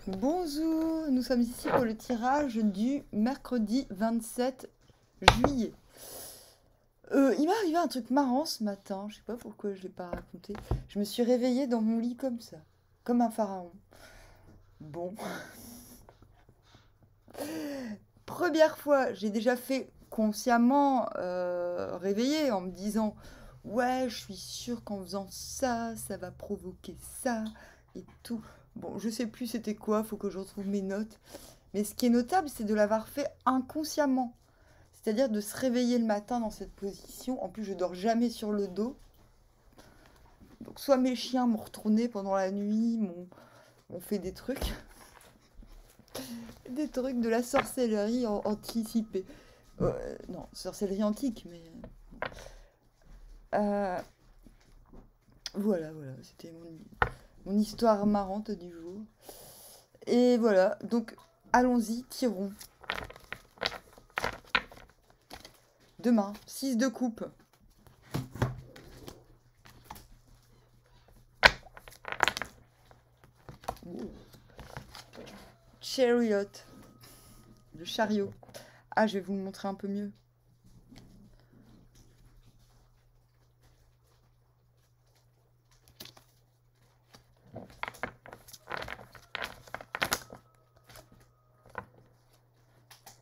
Bonjour, nous sommes ici pour le tirage du mercredi 27 juillet. Il m'est arrivé un truc marrant ce matin, je sais pas pourquoi je ne l'ai pas raconté. Je me suis réveillée dans mon lit comme ça, comme un pharaon. Bon, première fois, j'ai déjà fait consciemment réveiller en me disant ouais, je suis sûre qu'en faisant ça, ça va provoquer ça et tout. Bon, je sais plus c'était quoi, faut que je retrouve mes notes. Mais ce qui est notable, c'est de l'avoir fait inconsciemment. C'est-à-dire de se réveiller le matin dans cette position. En plus, je dors jamais sur le dos. Donc, soit mes chiens m'ont retourné pendant la nuit, m'ont fait des trucs. Des trucs de la sorcellerie anticipée. Non, sorcellerie antique, mais... voilà, c'était mon histoire marrante du jour. Et voilà, donc allons-y, tirons. Demain, 6 de coupe. Chariot. Le chariot. Ah, je vais vous le montrer un peu mieux.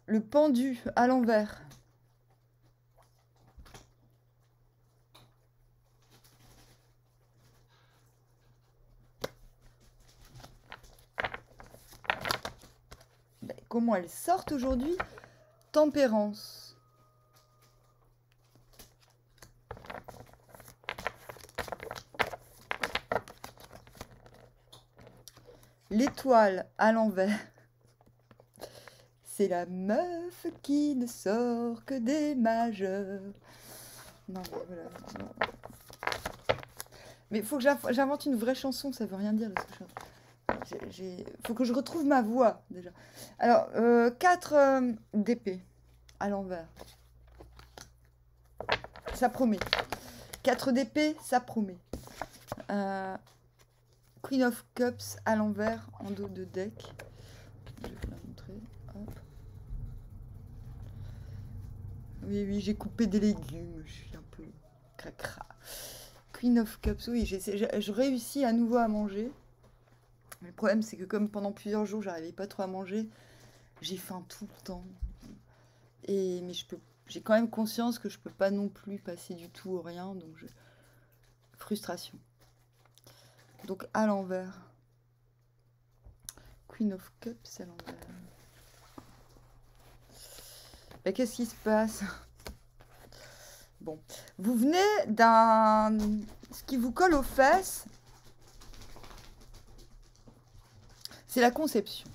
Le pendu à l'envers. Comment elles sortent aujourd'hui? Tempérance. L'étoile à l'envers. C'est la meuf qui ne sort que des majeurs. Non, mais voilà. Non. Mais faut que j'invente une vraie chanson, ça veut rien dire. Faut que je retrouve ma voix, déjà. Alors, 4 d'épée à l'envers. Ça promet. 4 d'épée, ça promet. Queen of Cups à l'envers, en dos de deck. Je vais vous la montrer. Hop. Oui, j'ai coupé des légumes. Je suis un peu cracra. Queen of Cups, oui, je réussis à nouveau à manger. Mais le problème, c'est que comme pendant plusieurs jours, j'arrivais pas trop à manger, j'ai faim tout le temps. Mais j'ai quand même conscience que je peux pas non plus passer du tout au rien, donc frustration. Donc à l'envers. Queen of Cups à l'envers. Et qu'est-ce qui se passe? Bon, vous venez ce qui vous colle aux fesses, c'est la conception.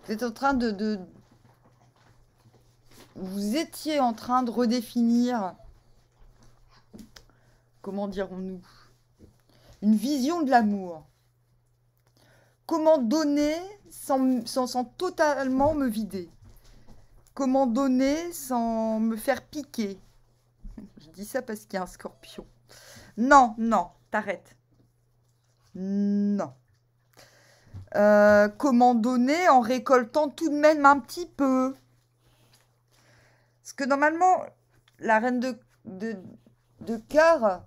Vous êtes en train vous étiez en train de redéfinir, comment dirons-nous, une vision de l'amour. Comment donner sans totalement me vider? Comment donner sans me faire piquer? Je dis ça parce qu'il y a un scorpion. Non, t'arrêtes. Non. Comment donner en récoltant tout de même un petit peu? Parce que normalement, la reine de cœur,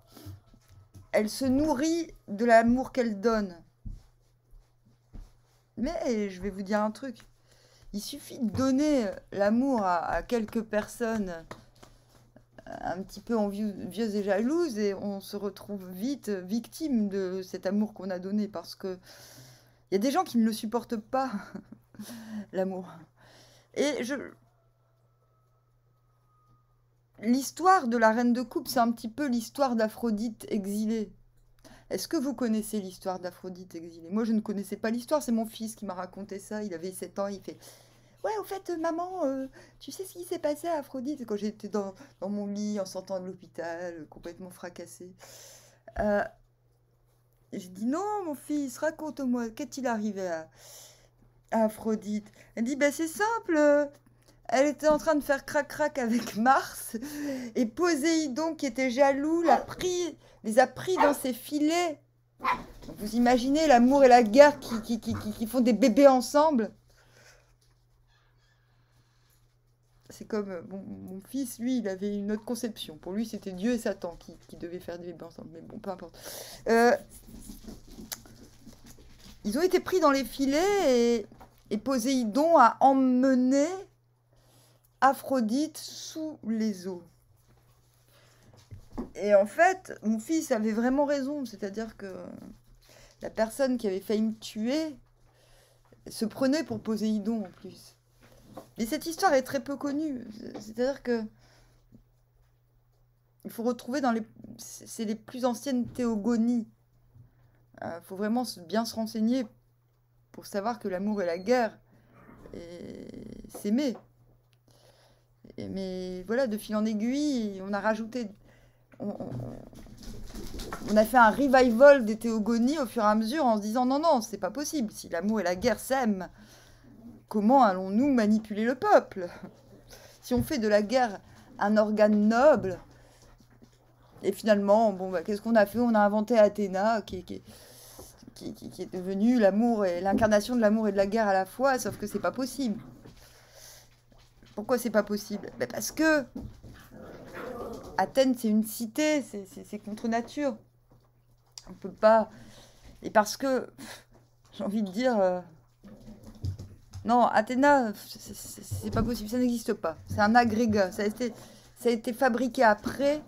elle se nourrit de l'amour qu'elle donne. Mais je vais vous dire un truc. Il suffit de donner l'amour à quelques personnes un petit peu envieuses et jalouses et on se retrouve vite victime de cet amour qu'on a donné parce que il y a des gens qui ne le supportent pas, l'amour. Et l'histoire de la reine de coupe, c'est un petit peu l'histoire d'Aphrodite exilée. Est-ce que vous connaissez l'histoire d'Aphrodite exilée? Moi, je ne connaissais pas l'histoire, c'est mon fils qui m'a raconté ça. Il avait 7 ans, il fait « Ouais, au fait, maman, tu sais ce qui s'est passé à Aphrodite ?» Quand j'étais dans mon lit en sortant de l'hôpital, complètement fracassée. J'ai dit « Non, mon fils, raconte-moi, qu'est-il arrivé à Aphrodite ?» Elle dit « C'est simple, elle était en train de faire crac-crac avec Mars, et Poséidon, qui était jaloux, les a pris dans ses filets. Donc, vous imaginez l'amour et la guerre qui font des bébés ensemble. C'est comme mon fils, lui, il avait une autre conception. Pour lui, c'était Dieu et Satan qui devaient faire des bébés ensemble. Mais bon, peu importe. Ils ont été pris dans les filets et Poséidon a emmené Aphrodite sous les eaux. Et en fait, mon fils avait vraiment raison. C'est-à-dire que la personne qui avait failli me tuer se prenait pour Poséidon en plus. Mais cette histoire est très peu connue. C'est-à-dire que il faut retrouver dans les... C'est les plus anciennes théogonies. Faut vraiment bien se renseigner pour savoir que l'amour et la guerre s'aimer. Mais voilà, de fil en aiguille, on a rajouté... On a fait un revival des théogonies au fur et à mesure en se disant non, non, c'est pas possible. Si l'amour et la guerre s'aiment, comment allons-nous manipuler le peuple? Si on fait de la guerre un organe noble, et finalement, bon, bah, qu'est-ce qu'on a fait? On a inventé Athéna, qui est devenue l'amour et l'incarnation de l'amour et de la guerre à la fois, sauf que c'est pas possible. Pourquoi c'est pas possible? Ben parce que Athènes, c'est une cité, c'est contre nature. On peut pas... Et parce que, j'ai envie de dire... Non, Athéna, c'est pas possible, ça n'existe pas. C'est un agrégat. Ça a été fabriqué après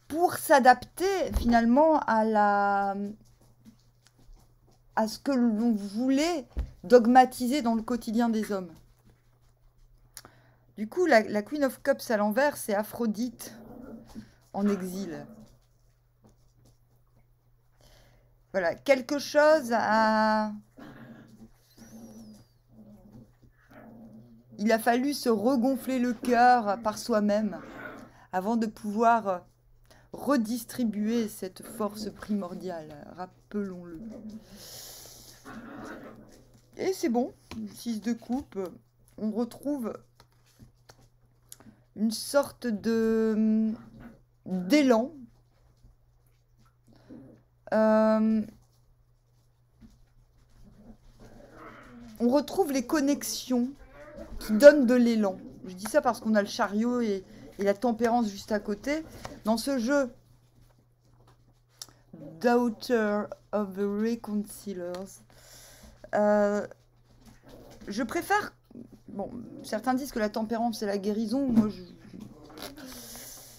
pour s'adapter finalement à ce que l'on voulait dogmatiser dans le quotidien des hommes. Du coup, la Queen of Cups à l'envers, c'est Aphrodite en exil. Voilà, quelque chose à... Il a fallu se regonfler le cœur par soi-même avant de pouvoir redistribuer cette force primordiale, rappelons-le. Et c'est bon, 6 de coupe, on retrouve une sorte d'élan. On retrouve les connexions qui donnent de l'élan. Je dis ça parce qu'on a le chariot et la tempérance juste à côté. Dans ce jeu, Daughter of the Reconcilers, je préfère... Bon, certains disent que la tempérance c'est la guérison. Moi,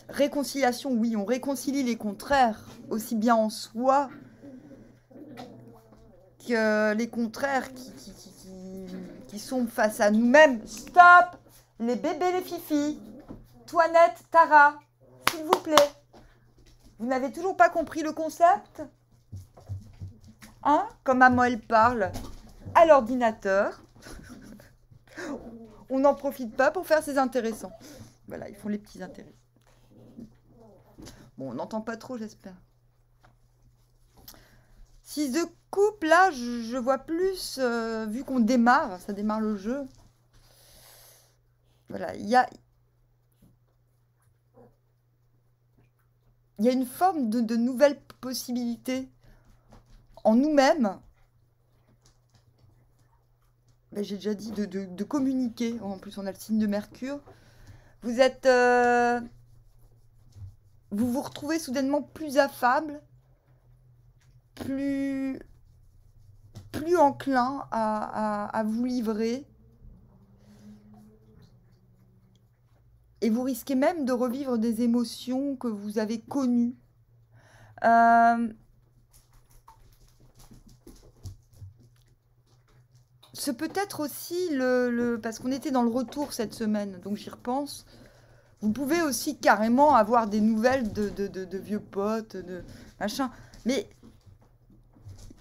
réconciliation, oui, on réconcilie les contraires, aussi bien en soi que les contraires qui sont face à nous-mêmes. Stop! Les bébés, les fifis. Toinette, Tara, s'il vous plaît. Vous n'avez toujours pas compris le concept? Hein? Comme maman, elle parle à l'ordinateur. On n'en profite pas pour faire ses intéressants. Voilà, ils font les petits intéressants. Bon, on n'entend pas trop, j'espère. 6 de coupe, là, je vois plus, vu qu'on démarre, ça démarre le jeu. Voilà, il y a une forme de nouvelles possibilités en nous-mêmes. Ben, j'ai déjà dit de communiquer. En plus, on a le signe de Mercure. Vous êtes... vous vous retrouvez soudainement plus affable, plus enclin à vous livrer. Et vous risquez même de revivre des émotions que vous avez connues. Ce peut être aussi parce qu'on était dans le retour cette semaine, donc j'y repense. Vous pouvez aussi carrément avoir des nouvelles de vieux potes, de machin. Mais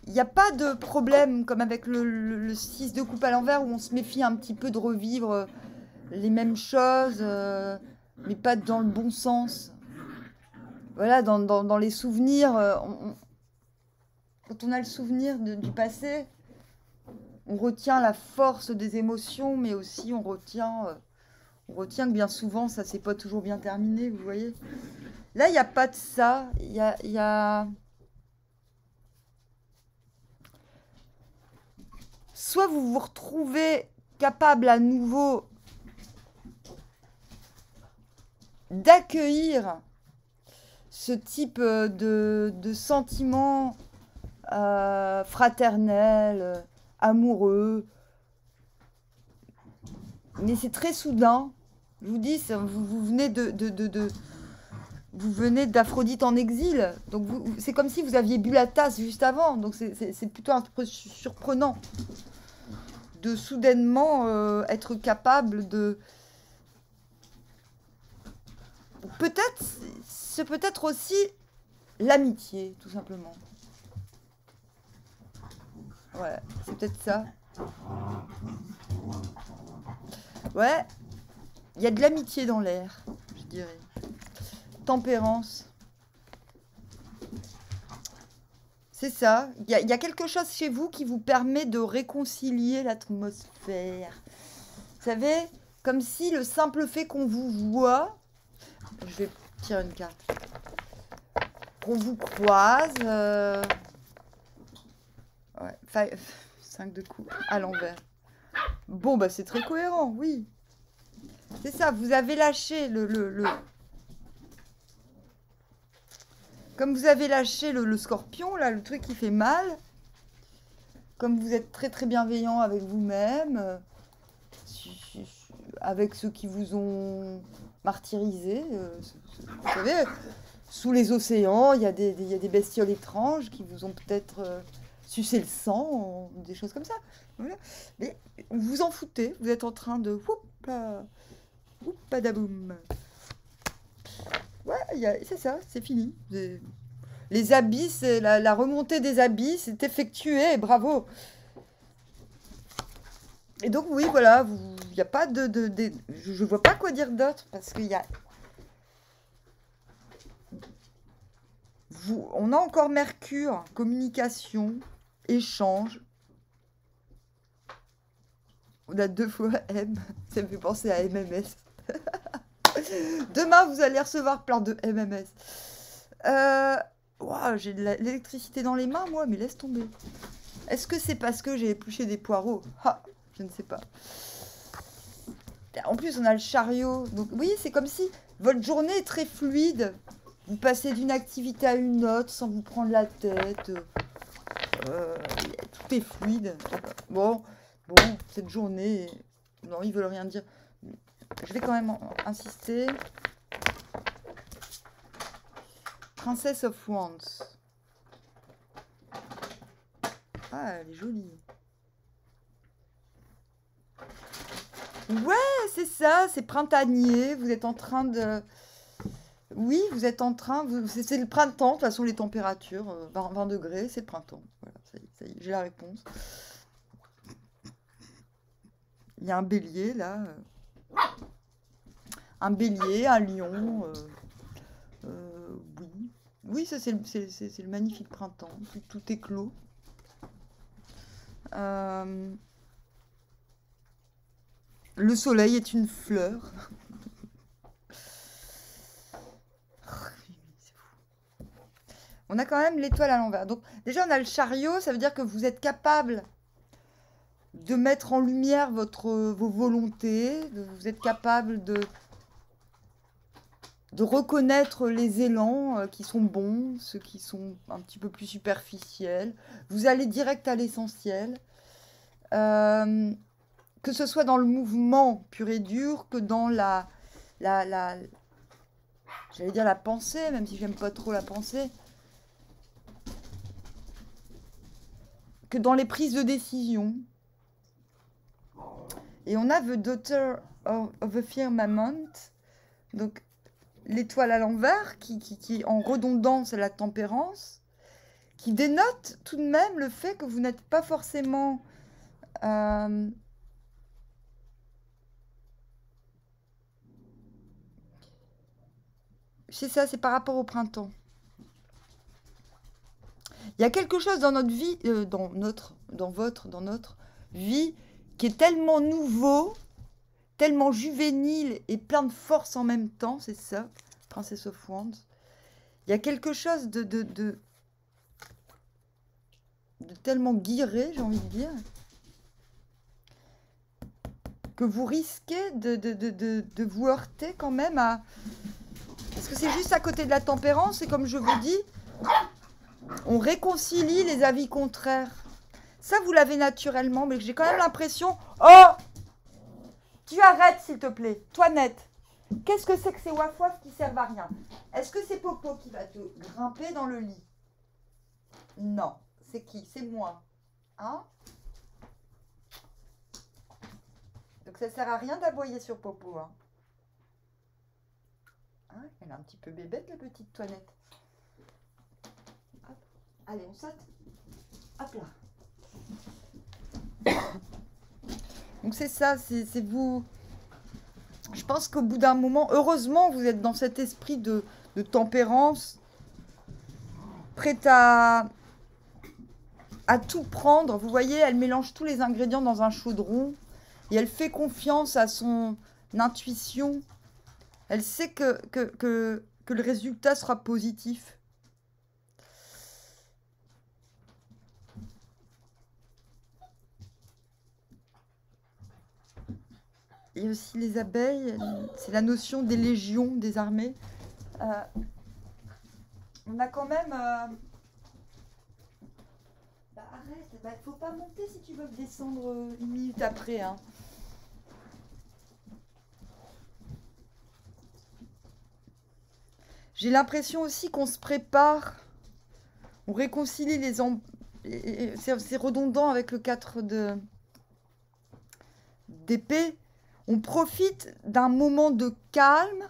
il n'y a pas de problème comme avec le 6 de coupe à l'envers où on se méfie un petit peu de revivre les mêmes choses, mais pas dans le bon sens. Voilà, dans les souvenirs, quand on a le souvenir du passé, on retient la force des émotions, mais aussi on retient que bien souvent, ça s'est pas toujours bien terminé, vous voyez. Là, il n'y a pas de ça. Il y a soit vous vous retrouvez capable à nouveau d'accueillir ce type de sentiments fraternels, amoureux. Mais c'est très soudain. Je vous dis, vous venez vous venez d'Aphrodite en exil. Donc c'est comme si vous aviez bu la tasse juste avant. Donc c'est plutôt un peu surprenant de soudainement être capable de... Peut-être, c'est peut-être aussi l'amitié, tout simplement. Ouais, c'est peut-être ça. Ouais, il y a de l'amitié dans l'air, je dirais. Tempérance. C'est ça. Il y a quelque chose chez vous qui vous permet de réconcilier l'atmosphère. Vous savez, comme si le simple fait qu'on vous voit... Je vais tirer une carte. Qu'on vous croise... Ouais, 5 de coups à l'envers. Bon, bah c'est très cohérent, oui. C'est ça, vous avez lâché le... Comme vous avez lâché le scorpion, là, le truc qui fait mal. Comme vous êtes très très bienveillant avec vous-même. Avec ceux qui vous ont martyrisé. Vous savez, sous les océans, il y a des bestioles étranges qui vous ont peut-être sucé le sang, des choses comme ça. Voilà. Mais vous vous en foutez, vous êtes en train de... Oupadaboum. Ouais, c'est ça, c'est fini. Les abysses, la remontée des abysses est effectuée, bravo. Et donc, oui, voilà, il n'y a pas je vois pas quoi dire d'autre, parce qu'il y a... On a encore Mercure, communication, échange. On a 2 fois M, ça me fait penser à MMS. Demain, vous allez recevoir plein de MMS. Wow, j'ai de l'électricité dans les mains, moi, mais laisse tomber. Est-ce que c'est parce que j'ai épluché des poireaux? Ah, je ne sais pas. En plus, on a le chariot. Donc oui, c'est comme si votre journée est très fluide. Vous passez d'une activité à une autre sans vous prendre la tête. Tout est fluide. Bon, cette journée... Non, ils veulent rien dire. Je vais quand même insister. Princess of Wands. Ah, elle est jolie. Ouais, c'est ça, c'est printanier. Vous êtes en train de... Oui, vous êtes en train... C'est le printemps, de toute façon, les températures. 20 degrés, c'est le printemps. Voilà, ça y est, j'ai la réponse. Il y a un bélier, là. Un bélier, un lion. Oui. Oui, ça, c'est le magnifique printemps. Tout est clos. Le soleil est une fleur. On a quand même l'étoile à l'envers. Donc déjà, on a le chariot, ça veut dire que vous êtes capable de mettre en lumière vos volontés, vous êtes capable de reconnaître les élans qui sont bons, ceux qui sont un petit peu plus superficiels. Vous allez direct à l'essentiel. Que ce soit dans le mouvement pur et dur, que dans j'allais dire la pensée, même si j'aime pas trop la pensée, que dans les prises de décision. Et on a The Daughter of the Firmament, donc l'étoile à l'envers, qui en redondance est la tempérance, qui dénote tout de même le fait que vous n'êtes pas forcément... C'est ça, c'est par rapport au printemps. Il y a quelque chose dans notre vie, dans notre vie, qui est tellement nouveau, tellement juvénile et plein de force en même temps, c'est ça, Princess of Wands. Il y a quelque chose de tellement guiré, j'ai envie de dire. que vous risquez de vous heurter quand même à... Parce que c'est juste à côté de la tempérance, et comme je vous dis, on réconcilie les avis contraires. Ça, vous l'avez naturellement, mais j'ai quand même l'impression... Oh! Tu arrêtes, s'il te plaît. Toi, net. Qu'est-ce que c'est que ces waf-waf qui servent à rien? Est-ce que c'est Popo qui va te grimper dans le lit? Non. C'est qui? C'est moi. Hein? Donc ça sert à rien d'aboyer sur Popo. Hein. Hein, elle est un petit peu bébête, la petite toilette. Hop. Allez, on saute. Hop là. Donc c'est ça, c'est vous... Je pense qu'au bout d'un moment, heureusement, vous êtes dans cet esprit de tempérance, prête à tout prendre. Vous voyez, elle mélange tous les ingrédients dans un chaudron et elle fait confiance à son intuition. Elle sait que le résultat sera positif. Et aussi les abeilles, c'est la notion des légions, des armées. On a quand même... Bah arrête, bah, faut pas monter si tu veux descendre une minute après. Hein. J'ai l'impression aussi qu'on se prépare, on réconcilie les... C'est redondant avec le 4 d'épée. On profite d'un moment de calme.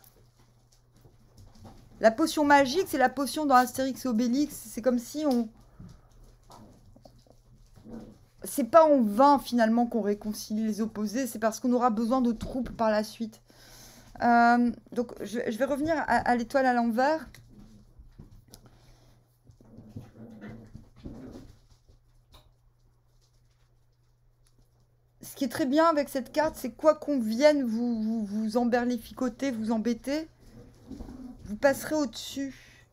La potion magique, c'est la potion dans Astérix et Obélix. C'est comme si on... C'est pas en vain, finalement, qu'on réconcilie les opposés. C'est parce qu'on aura besoin de troupes par la suite. Donc, je vais revenir à l'étoile à l'envers. Ce qui est très bien avec cette carte, c'est quoi qu'on vienne vous emberlificoter, vous embêter, vous passerez au-dessus.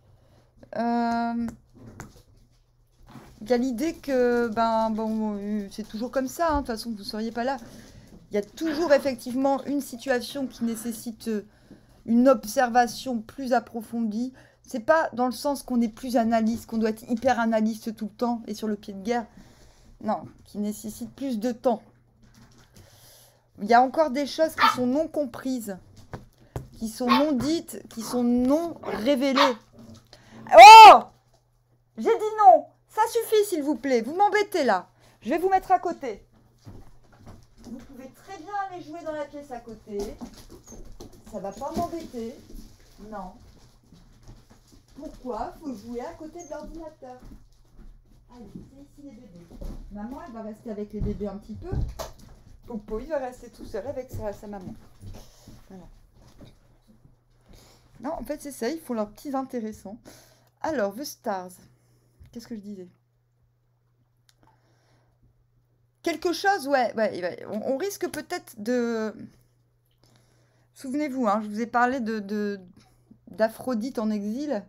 Il y a l'idée que, c'est toujours comme ça, hein, de toute façon, vous ne seriez pas là. Il y a toujours effectivement une situation qui nécessite une observation plus approfondie. C'est pas dans le sens qu'on est plus analyste, qu'on doit être hyper analyste tout le temps et sur le pied de guerre. Non, qui nécessite plus de temps. Il y a encore des choses qui sont non comprises, qui sont non dites, qui sont non révélées. Oh! J'ai dit non! Ça suffit, s'il vous plaît. Vous m'embêtez, là. Je vais vous mettre à côté. Vous pouvez très bien aller jouer dans la pièce à côté. Ça va pas m'embêter. Non. Pourquoi? Faut jouer à côté de l'ordinateur. Allez, c'est ici les bébés. Maman, elle va rester avec les bébés un petit peu. Popo, il va rester tout seul avec sa maman. Voilà. Non, en fait, c'est ça. Ils font leurs petits intéressants. Alors, The Stars. Qu'est-ce que je disais? Quelque chose, ouais. On risque peut-être de... Souvenez-vous, hein, je vous ai parlé d'Aphrodite en exil.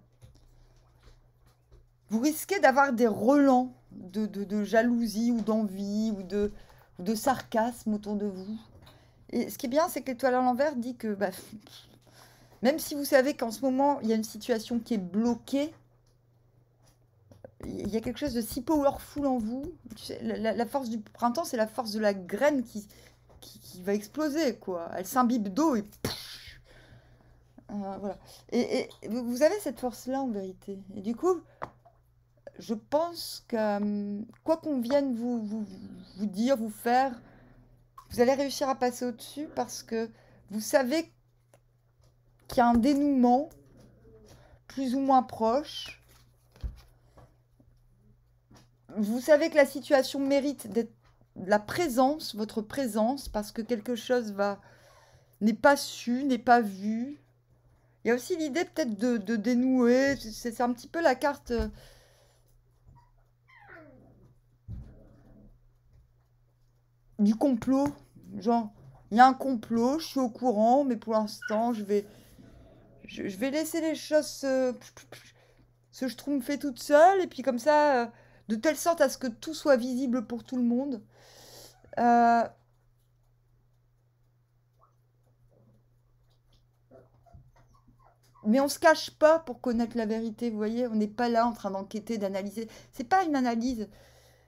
Vous risquez d'avoir des relents de jalousie ou d'envie ou de sarcasme autour de vous. Et ce qui est bien, c'est que l'étoile à l'envers dit que même si vous savez qu'en ce moment, il y a une situation qui est bloquée, il y a quelque chose de si powerful en vous. Tu sais, la force du printemps, c'est la force de la graine qui va exploser, quoi. Elle s'imbibe d'eau et... voilà. Et vous avez cette force-là, en vérité. Et du coup... Je pense que quoi qu'on vienne vous dire, vous faire, vous allez réussir à passer au-dessus parce que vous savez qu'il y a un dénouement plus ou moins proche. Vous savez que la situation mérite d'être la présence, votre présence, parce que quelque chose n'est pas su, n'est pas vu. Il y a aussi l'idée peut-être de dénouer. C'est un petit peu la carte... du complot, genre il y a un complot, je suis au courant, mais pour l'instant je vais laisser les choses se schtroumpfer toute seule, et puis comme ça, de telle sorte à ce que tout soit visible pour tout le monde. Mais on se cache pas pour connaître la vérité, vous voyez. On n'est pas là en train d'enquêter, d'analyser. C'est pas une analyse.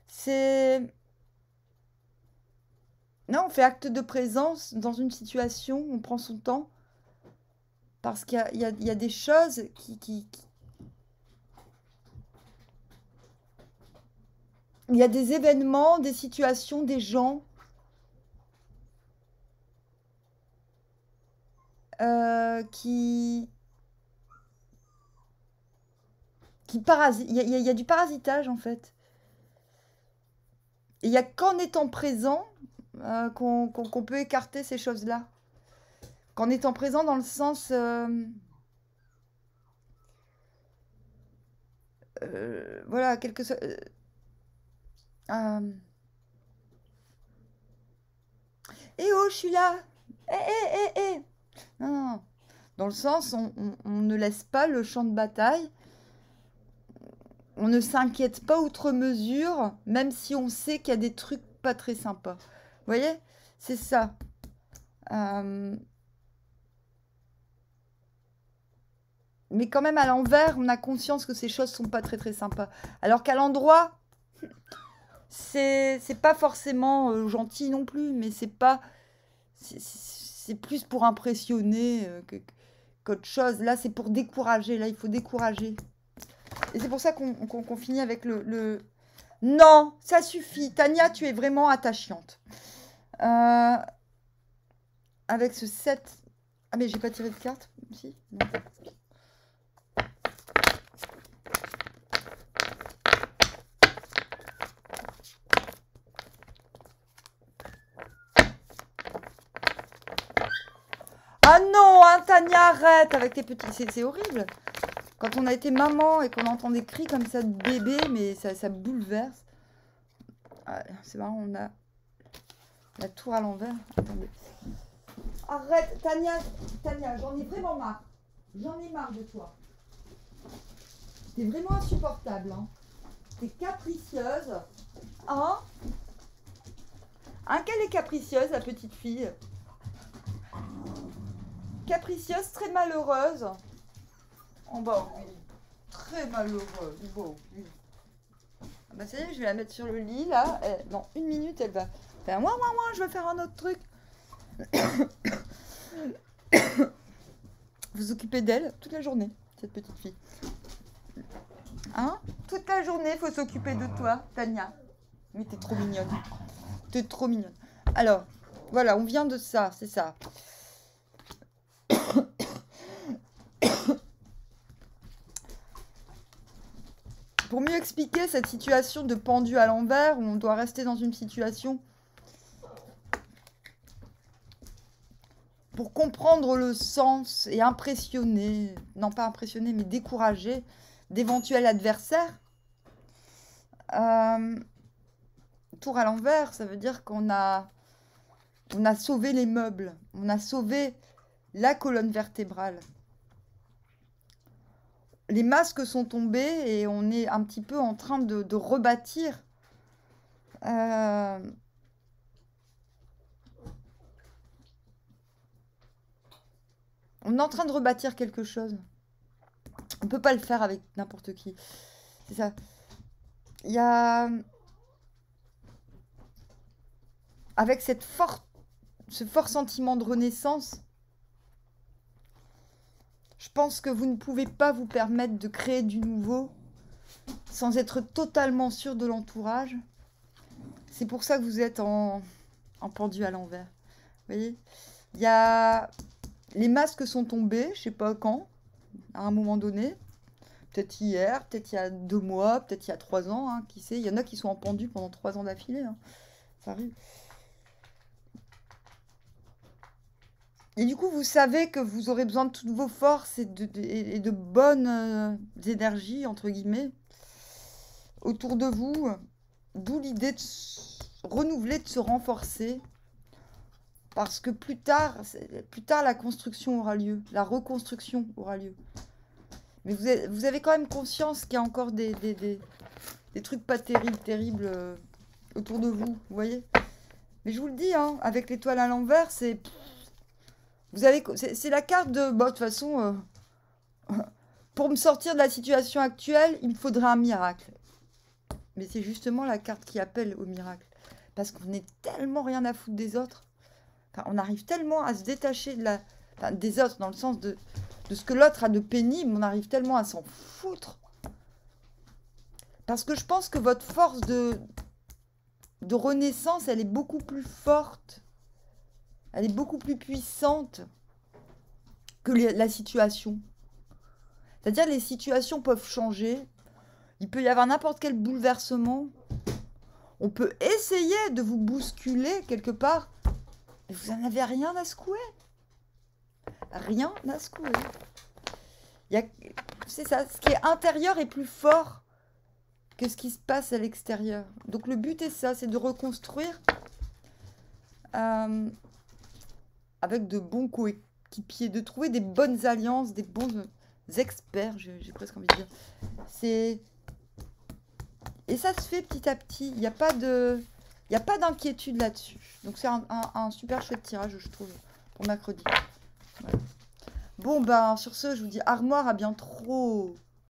C'est... Non, on fait acte de présence dans une situation, on prend son temps. Parce qu'il y a des choses Il y a des événements, des situations, des gens qui parasitent. Il y a du parasitage, en fait. Et il n'y a qu'en étant présent qu'on peut écarter ces choses-là. Qu'en étant présent dans le sens... voilà, quelque chose... Eh oh, je suis là. Eh. Non. Dans le sens, on ne laisse pas le champ de bataille. On ne s'inquiète pas outre mesure, même si on sait qu'il y a des trucs pas très sympas. Vous voyez? C'est ça. Mais quand même, à l'envers, on a conscience que ces choses sont pas très très sympas. Alors qu'à l'endroit, c'est pas forcément gentil non plus, mais c'est pas... C'est plus pour impressionner qu'autre chose. Là, c'est pour décourager. Là, il faut décourager. Et c'est pour ça qu'on finit avec le... Non, ça suffit. Tania, tu es vraiment attachante. Avec ce 7... Ah, mais j'ai pas tiré de carte. Si, non. Ah non, hein, Tania, arrête avec tes petits... C'est horrible. Quand on a été maman et qu'on entend des cris comme ça de bébé, mais ça bouleverse. Ah, c'est marrant, on a la tour à l'envers. Attendez. Arrête, Tania, j'en ai vraiment marre. J'en ai marre de toi. T'es vraiment insupportable. Hein. T'es capricieuse. Hein? Qu'elle est capricieuse, la petite fille. Capricieuse, très malheureuse. Oh bah oui, très malheureuse. Bon, oui. Ah bah ça y est, je vais la mettre sur le lit là. Dans 1 minute, elle va faire moi, je vais faire un autre truc. Vous occupez d'elle toute la journée, cette petite fille. Hein? Toute la journée, il faut s'occuper de toi, Tania. Mais t'es trop mignonne. T'es trop mignonne. Alors, voilà, on vient de ça, c'est ça. Pour mieux expliquer cette situation de pendu à l'envers, où on doit rester dans une situation pour comprendre le sens et impressionner, non pas impressionner, mais décourager d'éventuels adversaires. Tour à l'envers, ça veut dire qu'on a sauvé les meubles, on a sauvé la colonne vertébrale. Les masques sont tombés et on est un petit peu en train de rebâtir. On est en train de rebâtir quelque chose. On ne peut pas le faire avec n'importe qui. C'est ça. Il y a... Avec ce fort sentiment de renaissance, je pense que vous ne pouvez pas vous permettre de créer du nouveau sans être totalement sûr de l'entourage. C'est pour ça que vous êtes en pendu à l'envers. Vous voyez? Il y a... Les masques sont tombés, je sais pas quand, à un moment donné. Peut-être hier, peut-être il y a 2 mois, peut-être il y a 3 ans, hein, qui sait. Il y en a qui sont en pendu pendant 3 ans d'affilée. Hein. Ça arrive. Et du coup, vous savez que vous aurez besoin de toutes vos forces et de bonnes énergies, entre guillemets, autour de vous. D'où l'idée de renouveler, de se renforcer. Parce que plus tard, la construction aura lieu. La reconstruction aura lieu. Mais vous avez quand même conscience qu'il y a encore des trucs pas terribles autour de vous. Vous voyez? Mais je vous le dis, hein, avec l'étoile à l'envers, c'est... C'est la carte de... Bon, de toute façon, Pour me sortir de la situation actuelle, il me faudrait un miracle. Mais c'est justement la carte qui appelle au miracle. Parce qu'on est tellement rien à foutre des autres. Enfin, on arrive tellement à se détacher de des autres, dans le sens de ce que l'autre a de pénible. On arrive tellement à s'en foutre. Parce que je pense que votre force de renaissance, elle est beaucoup plus forte. Elle est beaucoup plus puissante que la situation. C'est-à-dire les situations peuvent changer. Il peut y avoir n'importe quel bouleversement. On peut essayer de vous bousculer quelque part. Mais vous n'en avez rien à secouer. Rien à secouer. C'est ça. Ce qui est intérieur est plus fort que ce qui se passe à l'extérieur. Donc le but est ça. C'est de reconstruire avec de bons coéquipiers. De trouver des bonnes alliances, des bons experts. J'ai presque envie de dire. Et ça se fait petit à petit. Il n'y a pas d'inquiétude là-dessus. Donc c'est un super chouette tirage, je trouve, pour mercredi. Voilà. Bon, ben, sur ce, je vous dis armoire, à bien trop.